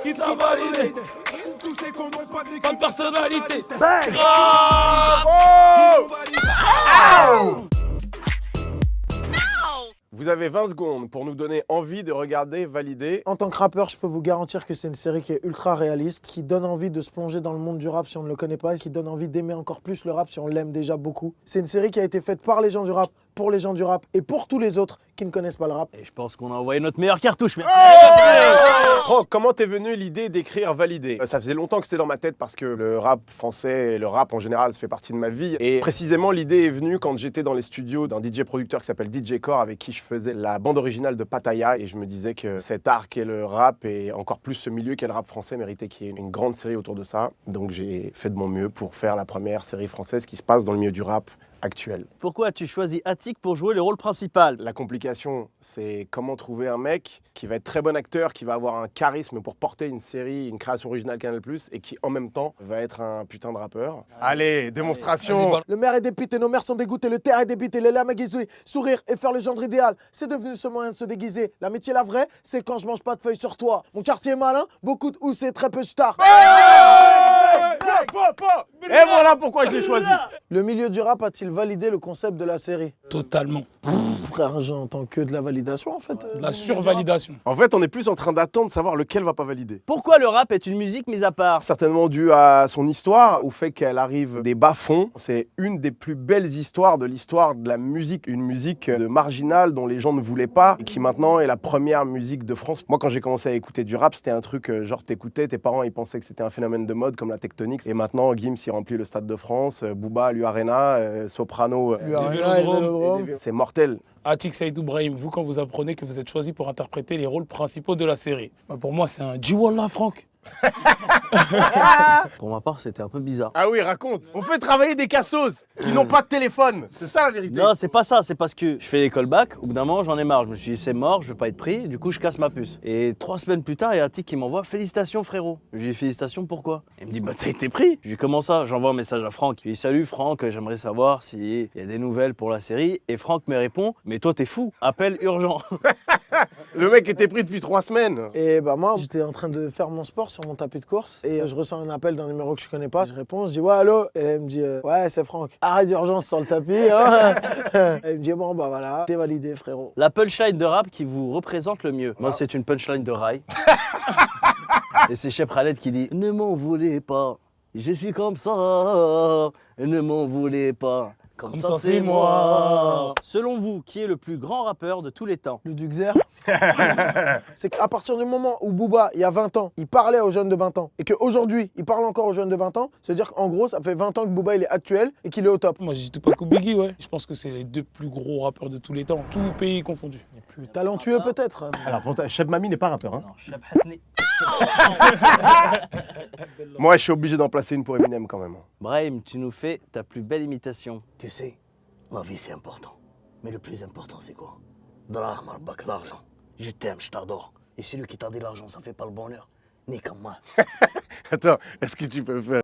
qui t'a validé. Tous ces cons n'ont pas Pas de personnalité. Vous avez 20 secondes pour nous donner envie de regarder Validé. En tant que rappeur, je peux vous garantir que c'est une série qui est ultra réaliste, qui donne envie de se plonger dans le monde du rap si on ne le connaît pas, et qui donne envie d'aimer encore plus le rap si on l'aime déjà beaucoup. C'est une série qui a été faite par les gens du rap, pour les gens du rap et pour tous les autres qui ne connaissent pas le rap. Et je pense qu'on a envoyé notre meilleure cartouche. Merci. Franck, comment t'es venu l'idée d'écrire Validé? Ça faisait longtemps que c'était dans ma tête parce que le rap français et le rap en général, ça fait partie de ma vie. Et précisément, l'idée est venue quand j'étais dans les studios d'un DJ producteur qui s'appelle DJ Core, avec qui je faisais la bande originale de Pattaya. Et je me disais que cet art qu'est le rap et encore plus ce milieu qu'est le rap français méritait qu'il y ait une grande série autour de ça. Donc j'ai fait de mon mieux pour faire la première série française qui se passe dans le milieu du rap actuel. Pourquoi as-tu choisi Attic pour jouer le rôle principal? La complication, c'est comment trouver un mec qui va être très bon acteur, qui va avoir un charisme pour porter une série, une création originale Canal+, et qui en même temps va être un putain de rappeur. Allez, démonstration. Le maire est dépité, nos mères sont dégoûtées, le terre est débité, les lames aiguisées, sourire et faire le gendre idéal. C'est devenu ce moyen de se déguiser. L'amitié, la vraie, c'est quand je mange pas de feuilles sur toi. Mon quartier est malin, beaucoup de housses et très peu de stars. Et voilà pourquoi j'ai choisi. Le milieu du rap a-t-il validé le concept de la série? Totalement. Frère, j'entends que de la validation en fait. De la survalidation. En fait, on est plus en train d'attendre de savoir lequel va pas valider. Pourquoi le rap est une musique mise à part? Certainement dû à son histoire, au fait qu'elle arrive des bas-fonds. C'est une des plus belles histoires de l'histoire de la musique. Une musique de marginale dont les gens ne voulaient pas et qui maintenant est la première musique de France. Moi, quand j'ai commencé à écouter du rap, c'était un truc genre t'écoutais, tes parents ils pensaient que c'était un phénomène de mode comme la tectonique. Et maintenant, Gims il remplit le Stade de France, Booba, l'U-Arena, Soprano. C'est mortel. Attic Saïdou Brahim, vous quand vous apprenez que vous êtes choisi pour interpréter les rôles principaux de la série, bah, pour moi c'est un Jiwallah Franck. Pour ma part, c'était un peu bizarre. Ah oui, raconte. On fait travailler des cassos qui n'ont pas de téléphone. C'est ça la vérité. Non, c'est pas ça, c'est parce que je fais l'école bac, au bout d'un moment j'en ai marre, je me suis dit c'est mort, je vais pas être pris, du coup je casse ma puce. Et 3 semaines plus tard, il y a Attic qui m'envoie félicitations frérot. Je lui dis félicitations pourquoi? Il me dit bah t'as été pris. Je lui dis comment ça? J'envoie un message à Franck. Je lui dis salut Franck, j'aimerais savoir s'il y a des nouvelles pour la série. Et Franck me répond mais toi t'es fou, appel urgent. Le mec était pris depuis 3 semaines. Et bah moi, j'étais en train de faire mon sport sur mon tapis de course et je reçois un appel d'un numéro que je connais pas. Je réponds, je dis ouais allô. Et elle me dit ouais c'est Franck. Arrêt d'urgence sur le tapis. Hein. Elle me dit bon bah voilà, t'es validé frérot. La punchline de rap qui vous représente le mieux. Moi c'est une punchline de rail. Et c'est Cheb Khaled qui dit ne m'en voulez pas, je suis comme ça, ne m'en voulez pas. Comme ça c'est moi. Selon vous, qui est le plus grand rappeur de tous les temps? Le Duxer. C'est qu'à partir du moment où Booba, il y a 20 ans, il parlait aux jeunes de 20 ans et qu'aujourd'hui, il parle encore aux jeunes de 20 ans, ça veut dire qu'en gros, ça fait 20 ans que Booba, il est actuel et qu'il est au top. Moi j'ai dit Tupac ou Biggie, ouais. Je pense que c'est les 2 plus gros rappeurs de tous les temps, tout pays confondu. Plus talentueux peut-être. Alors pour Cheb Mami n'est pas rappeur. Hein. Non, Cheb Hasni. Moi je suis obligé d'en placer une pour Eminem quand même. Brahim, tu nous fais ta plus belle imitation. Tu sais, la vie c'est important. Mais le plus important c'est quoi? Draham arbak, l'argent. Je t'aime, je t'adore. Et celui qui t'a dit l'argent, ça fait pas le bonheur. Ni comme moi. Attends, est-ce que tu peux faire